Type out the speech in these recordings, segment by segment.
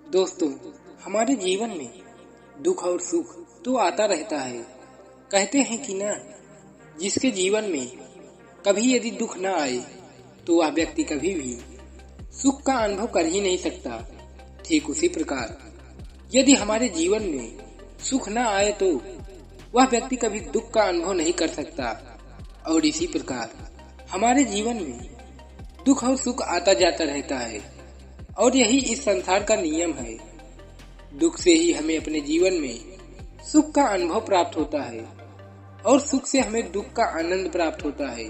दोस्तों, हमारे जीवन में दुख और सुख तो आता रहता है। कहते हैं कि ना, जिसके जीवन में कभी यदि दुख ना आए तो वह व्यक्ति कभी भी सुख का अनुभव कर ही नहीं सकता। ठीक उसी प्रकार यदि हमारे जीवन में सुख ना आए तो वह व्यक्ति कभी दुख का अनुभव नहीं कर सकता। और इसी प्रकार हमारे जीवन में दुख और सुख आता जाता रहता है और यही इस संसार का नियम है। दुख से ही हमें अपने जीवन में सुख का अनुभव प्राप्त होता है और सुख से हमें दुख का आनंद प्राप्त होता है।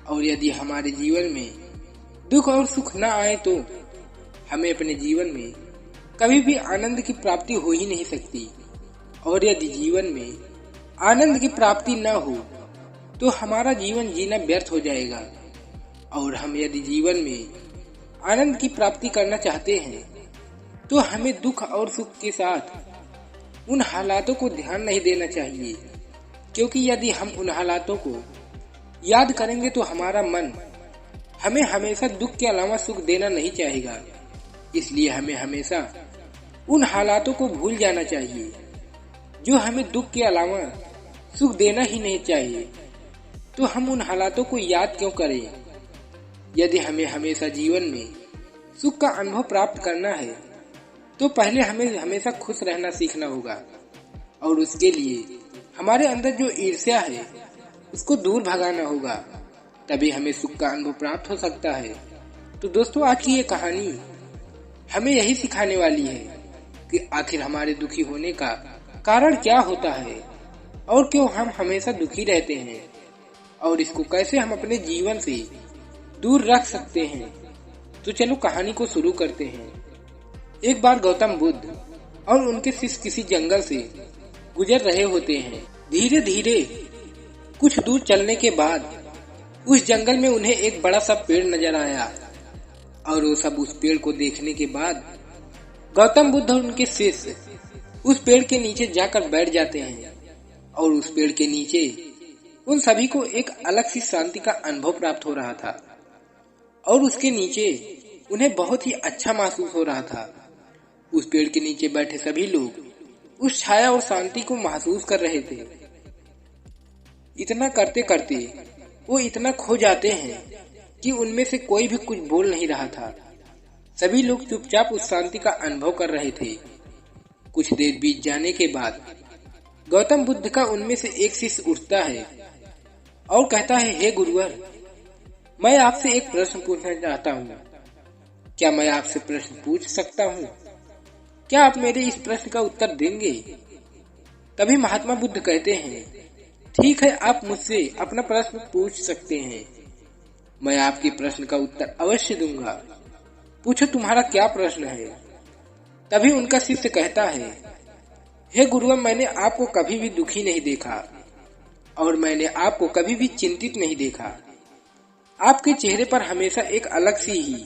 और यदि हमारे जीवन में दुख और सुख न आए तो हमें अपने जीवन में कभी भी आनंद की प्राप्ति हो ही नहीं सकती। और यदि जीवन में आनंद की प्राप्ति न हो तो हमारा जीवन जीना व्यर्थ हो जाएगा। और हम यदि जीवन में आनंद की प्राप्ति करना चाहते हैं तो हमें दुख और सुख के साथ उन हालातों को ध्यान नहीं देना चाहिए, क्योंकि यदि हम उन हालातों को याद करेंगे तो हमारा मन हमें हमेशा दुख के अलावा सुख देना नहीं चाहेगा। इसलिए हमें हमेशा उन हालातों को भूल जाना चाहिए जो हमें दुख के अलावा सुख देना ही नहीं चाहिए। तो हम उन हालातों को याद क्यों करें? यदि हमें हमेशा जीवन में सुख का अनुभव प्राप्त करना है तो पहले हमें हमेशा खुश रहना सीखना होगा। और उसके लिए हमारे अंदर जो ईर्ष्या है उसको दूर भगाना होगा, तभी हमें सुख का अनुभव प्राप्त हो सकता है। तो दोस्तों, आज की ये कहानी हमें यही सिखाने वाली है कि आखिर हमारे दुखी होने का कारण क्या होता है और क्यों हम हमेशा दुखी रहते हैं, और इसको कैसे हम अपने जीवन से दूर रख सकते हैं। तो चलो कहानी को शुरू करते हैं। एक बार गौतम बुद्ध और उनके शिष्य किसी जंगल से गुजर रहे होते हैं। धीरे धीरे कुछ दूर चलने के बाद उस जंगल में उन्हें एक बड़ा सा पेड़ नजर आया। और वो सब उस पेड़ को देखने के बाद गौतम बुद्ध और उनके शिष्य उस पेड़ के नीचे जाकर बैठ जाते हैं। और उस पेड़ के नीचे उन सभी को एक अलग सी शांति का अनुभव प्राप्त हो रहा था और उसके नीचे उन्हें बहुत ही अच्छा महसूस हो रहा था। उस पेड़ के नीचे बैठे सभी लोग उस छाया और शांति को महसूस कर रहे थे। इतना करते करते वो इतना खो जाते हैं कि उनमें से कोई भी कुछ बोल नहीं रहा था। सभी लोग चुपचाप उस शांति का अनुभव कर रहे थे। कुछ देर बीत जाने के बाद गौतम बुद्ध का उनमें से एक शिष्य उठता है और कहता है, हे गुरुवर, मैं आपसे एक प्रश्न पूछना चाहता हूँ। क्या मैं आपसे प्रश्न पूछ सकता हूँ? क्या आप मेरे इस प्रश्न का उत्तर देंगे? तभी महात्मा बुद्ध कहते हैं, ठीक है, आप मुझसे अपना प्रश्न पूछ सकते हैं। मैं आपके प्रश्न का उत्तर अवश्य दूंगा। पूछो, तुम्हारा क्या प्रश्न है? तभी उनका शिष्य कहता है, हे गुरुवर, मैंने आपको कभी भी दुखी नहीं देखा और मैंने आपको कभी भी चिंतित नहीं देखा। आपके चेहरे पर हमेशा एक अलग सी ही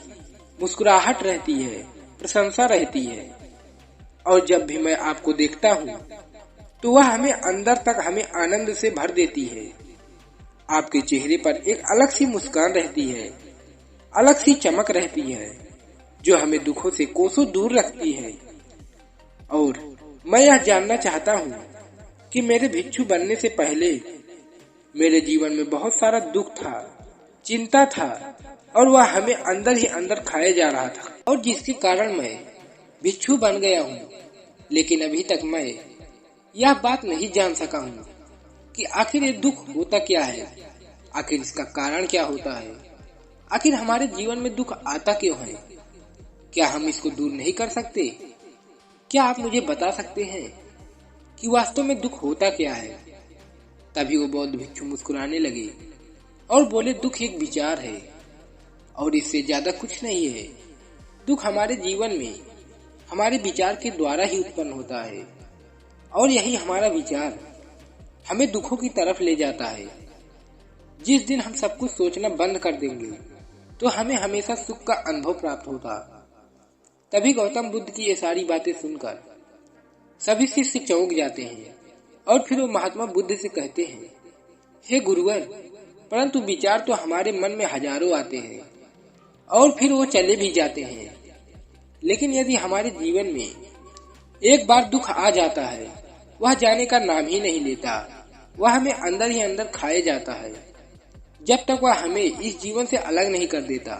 मुस्कुराहट रहती है, प्रशंसा रहती है। और जब भी मैं आपको देखता हूँ तो वह हमें अंदर तक हमें आनंद से भर देती है। आपके चेहरे पर एक अलग सी मुस्कान रहती है, अलग सी चमक रहती है, जो हमें दुखों से कोसों दूर रखती है। और मैं यह जानना चाहता हूँ कि मेरे भिक्षु बनने से पहले मेरे जीवन में बहुत सारा दुख था, चिंता था, और वह हमें अंदर ही अंदर खाए जा रहा था, और जिसके कारण मैं भिक्षु बन गया हूँ। लेकिन अभी तक मैं यह बात नहीं जान सका हूँ कि आखिर ये दुख होता क्या है, आखिर इसका कारण क्या होता है, आखिर हमारे जीवन में दुख आता क्यों है। क्या हम इसको दूर नहीं कर सकते? क्या आप मुझे बता सकते हैं कि वास्तव में दुख होता क्या है? तभी वो बौद्ध भिक्षु मुस्कुराने लगे और बोले, दुख एक विचार है और इससे ज्यादा कुछ नहीं है। दुख हमारे जीवन में हमारे विचार के द्वारा ही उत्पन्न होता है और यही हमारा विचार हमें दुखों की तरफ ले जाता है। जिस दिन हम सब कुछ सोचना बंद कर देंगे तो हमें हमेशा सुख का अनुभव प्राप्त होता। तभी गौतम बुद्ध की ये सारी बातें सुनकर सभी शिष्य चौंक जाते हैं और फिर वो महात्मा बुद्ध से कहते हैं, हे गुरुवर, परंतु विचार तो हमारे मन में हजारों आते हैं और फिर वो चले भी जाते हैं, लेकिन यदि हमारे जीवन में एक बार दुख आ जाता है, वह जाने का नाम ही नहीं लेता। वह हमें अंदर ही अंदर खाए जाता है। जब तक वह हमें इस जीवन से अलग नहीं कर देता,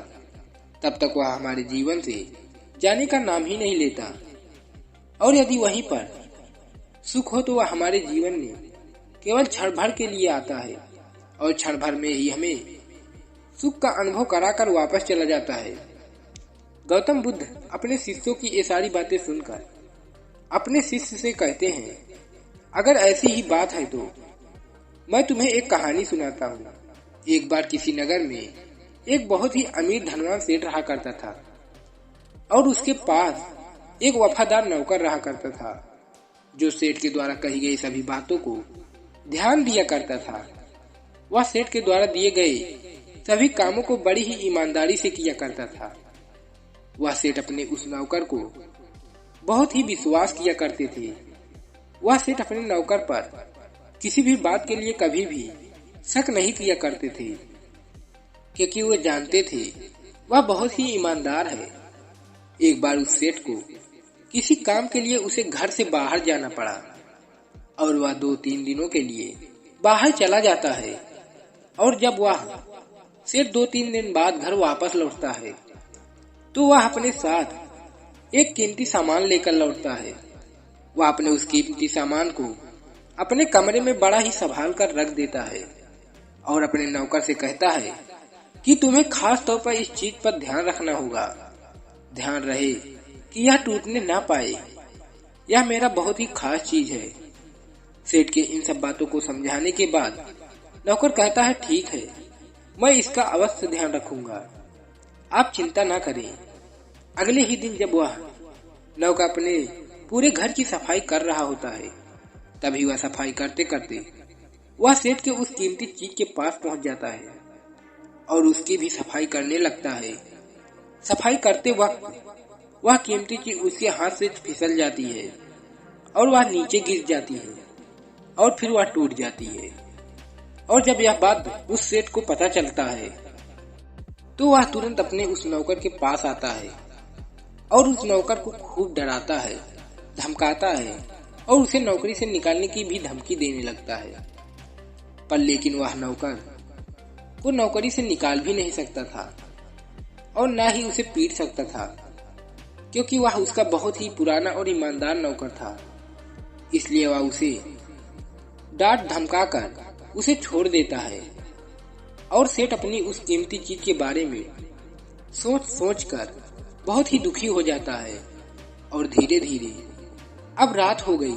तब तक वह हमारे जीवन से जाने का नाम ही नहीं लेता। और यदि वहीं पर सुख हो तो वह हमारे जीवन में केवल क्षण भर के लिए आता है और क्षण भर में ही हमें सुख का अनुभव कराकर वापस चला जाता है। गौतम बुद्ध अपने शिष्यों की ये सारी बातें सुनकर अपने शिष्य से कहते हैं, अगर ऐसी ही बात है तो मैं तुम्हें एक कहानी सुनाता हूँ। एक बार किसी नगर में एक बहुत ही अमीर धनवान सेठ रहा करता था और उसके पास एक वफादार नौकर रहा करता था, जो सेठ के द्वारा कही गई सभी बातों को ध्यान दिया करता था। वह सेठ के द्वारा दिए गए सभी कामों को बड़ी ही ईमानदारी से किया करता था। वह सेठ अपने उस नौकर को बहुत ही विश्वास किया करते थे। वह सेठ अपने नौकर पर किसी भी बात के लिए कभी भी शक नहीं किया करते थे, क्योंकि वो जानते थे वह बहुत ही ईमानदार है। एक बार उस सेठ को किसी काम के लिए उसे घर से बाहर जाना पड़ा और वह 2-3 दिनों के लिए बाहर चला जाता है। और जब वह सेठ 2-3 दिन बाद घर वापस लौटता है तो वह अपने साथ एक कीमती सामान लेकर लौटता है। वह अपने उस कीमती सामान को अपने कमरे में बड़ा ही संभाल कर रख देता है और अपने नौकर से कहता है कि तुम्हें खास तौर पर इस चीज पर ध्यान रखना होगा। ध्यान रहे कि यह टूटने ना पाए। यह मेरा बहुत ही खास चीज है। सेठ के इन सब बातों को समझाने के बाद नौकर कहता है, ठीक है, मैं इसका अवश्य ध्यान रखूंगा, आप चिंता ना करें। अगले ही दिन जब वह नौकर अपने पूरे घर की सफाई कर रहा होता है, तभी वह सफाई करते करते वह सेठ के उस कीमती चीज के पास पहुंच जाता है और उसकी भी सफाई करने लगता है। सफाई करते वक्त वह कीमती चीज उसके हाथ से फिसल जाती है और वह नीचे गिर जाती है और फिर वह टूट जाती है। और जब यह बात उस सेठ को पता चलता है तो वह तुरंत अपने उस नौकर के पास आता है और उस नौकर को खूब डराता है, धमकाता है और उसे नौकरी से निकालने की भी धमकी देने लगता है। पर लेकिन वह नौकर को नौकरी से निकाल भी नहीं सकता था और ना ही उसे पीट सकता था, क्योंकि वह उसका बहुत ही पुराना और ईमानदार नौकर था। इसलिए वह उसे डांट धमका कर उसे छोड़ देता है। और सेठ अपनी उस कीमती चीज के बारे में सोच सोच कर बहुत ही दुखी हो जाता है। और धीरे धीरे अब रात हो गई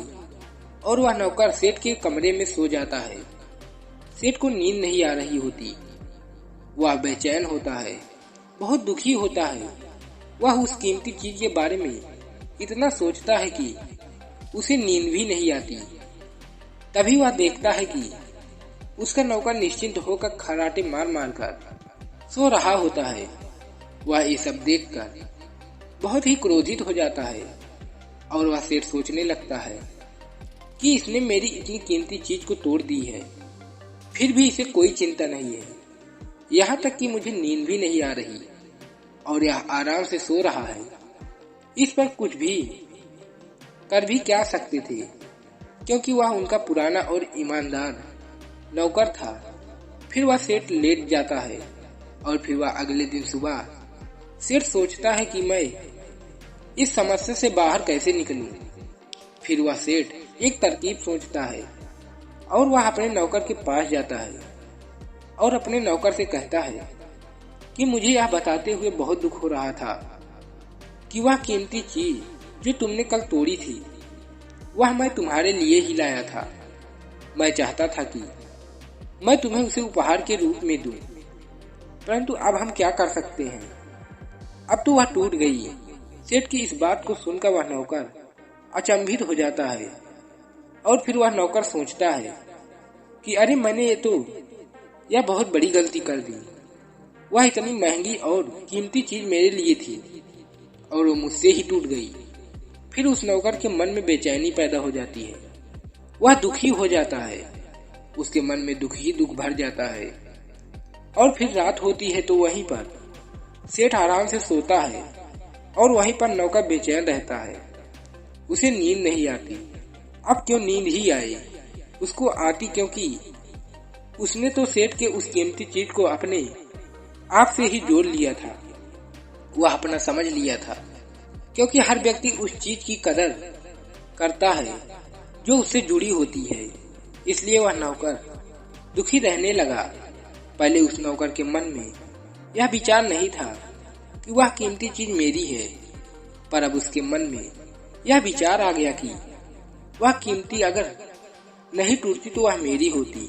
और वह नौकर सेठ के कमरे में सो जाता है। सेठ को नींद नहीं आ रही होती। वह बेचैन होता है, बहुत दुखी होता है। वह उस कीमती चीज के बारे में इतना सोचता है कि उसे नींद भी नहीं आती। तभी वह देखता है कि उसका नौकर निश्चिंत होकर खर्राटे मार मार कर सो रहा होता है। वह ये सब देखकर बहुत ही क्रोधित हो जाता है और वह सेठ सोचने लगता है कि इसने मेरी इतनी कीमती चीज को तोड़ दी है, फिर भी इसे कोई चिंता नहीं है। यहाँ तक कि मुझे नींद भी नहीं आ रही और यह आराम से सो रहा है। इस पर कुछ भी कर भी क्या सकते थे, क्योंकि वह उनका पुराना और ईमानदार नौकर था। फिर वह सेठ लेट जाता है और फिर वह अगले दिन सुबह सेठ सोचता है कि मैं इस समस्या से बाहर कैसे निकलूं। फिर वह सेठ एक तरकीब सोचता है और वह अपने नौकर के पास जाता है और अपने नौकर से कहता है कि मुझे यह बताते हुए बहुत दुख हो रहा था कि वह कीमती चीज जो तुमने कल तोड़ी थी, वह मैं तुम्हारे लिए ही लाया था। मैं चाहता था कि मैं तुम्हें उसे उपहार के रूप में दूं, परंतु अब हम क्या कर सकते हैं, अब तो वह टूट गई है। सेठ की इस बात को सुनकर वह नौकर अचंभित हो जाता है और फिर वह नौकर सोचता है कि अरे मैंने यह बहुत बड़ी गलती कर दी। वह इतनी महंगी और कीमती चीज मेरे लिए थी और वो मुझसे ही टूट गई। फिर उस नौकर के मन में बेचैनी पैदा हो जाती है। वह दुखी हो जाता है, उसके मन में दुख ही दुख भर जाता है। और फिर रात होती है तो वहीं पर सेठ आराम से सोता है और वहीं पर नौकर बेचैन रहता है। उसे नींद नहीं आती। अब क्यों नींद ही आए, उसको आती, क्योंकि उसने तो सेठ के उस कीमती चीज को अपने आप से ही जोड़ लिया था। वह अपना समझ लिया था, क्योंकि हर व्यक्ति उस चीज की कदर करता है जो उससे जुड़ी होती है। इसलिए वह नौकर दुखी रहने लगा। पहले उस नौकर के मन में यह विचार नहीं था कि वह कीमती चीज मेरी है, पर अब उसके मन में यह विचार आ गया कि वह कीमती अगर नहीं टूटती तो वह मेरी होती।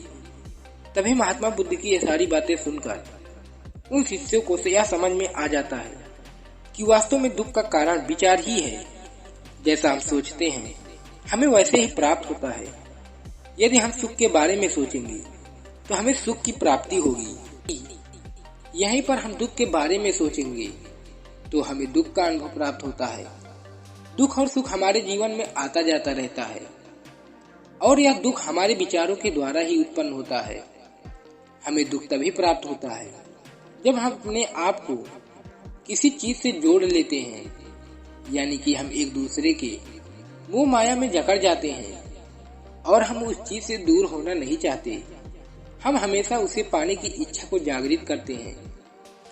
तभी महात्मा बुद्ध की ये सारी बातें सुनकर उन शिष्यों को यह समझ में आ जाता है कि वास्तव में दुख का कारण विचार ही है। जैसा हम सोचते हैं हमें वैसे ही प्राप्त होता है। यदि हम सुख के बारे में सोचेंगे तो हमें सुख की प्राप्ति होगी। यहीं पर हम दुख के बारे में सोचेंगे तो हमें दुख का अनुभव प्राप्त होता है। दुख और सुख हमारे जीवन में आता जाता रहता है, और यह दुख हमारे विचारों के द्वारा ही उत्पन्न होता है। हमें दुख तभी प्राप्त होता है जब हम अपने आप को किसी चीज से जोड़ लेते हैं, यानी कि हम एक दूसरे के मोह माया में जकड़ जाते हैं और हम उस चीज से दूर होना नहीं चाहते। हम हमेशा उसे पाने की इच्छा को जागृत करते हैं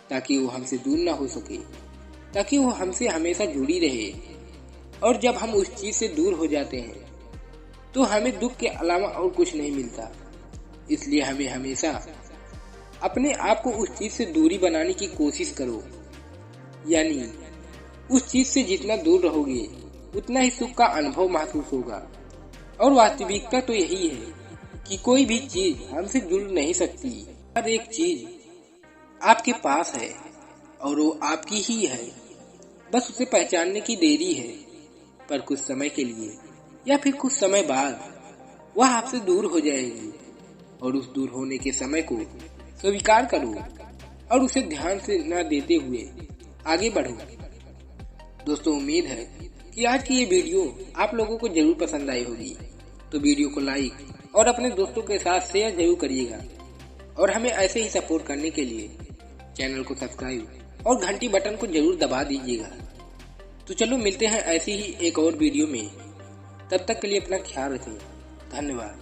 ताकि वो हमसे दूर ना हो सके, ताकि वो हमसे हमेशा जुड़ी रहे। और जब हम उस चीज से दूर हो जाते हैं तो हमें दुख के अलावा और कुछ नहीं मिलता। इसलिए हमें हमेशा अपने आप को उस चीज से दूरी बनाने की कोशिश करो, यानी उस चीज से जितना दूर रहोगे उतना ही सुख का अनुभव महसूस होगा। और वास्तविकता तो यही है कि कोई भी चीज हमसे जुड़ नहीं सकती। हर एक चीज आपके पास है और वो आपकी ही है, बस उसे पहचानने की देरी है। पर कुछ समय के लिए या फिर कुछ समय बाद वह आपसे दूर हो जाएगी, और उस दूर होने के समय को स्वीकार करो और उसे ध्यान से न देते हुए आगे बढ़ो। दोस्तों, उम्मीद है कि आज की ये वीडियो आप लोगों को जरूर पसंद आई होगी। तो वीडियो को लाइक और अपने दोस्तों के साथ शेयर जरूर करिएगा, और हमें ऐसे ही सपोर्ट करने के लिए चैनल को सब्सक्राइब और घंटी बटन को जरूर दबा दीजिएगा। तो चलो मिलते हैं ऐसी ही एक और वीडियो में। तब तक के लिए अपना ख्याल रखें। धन्यवाद।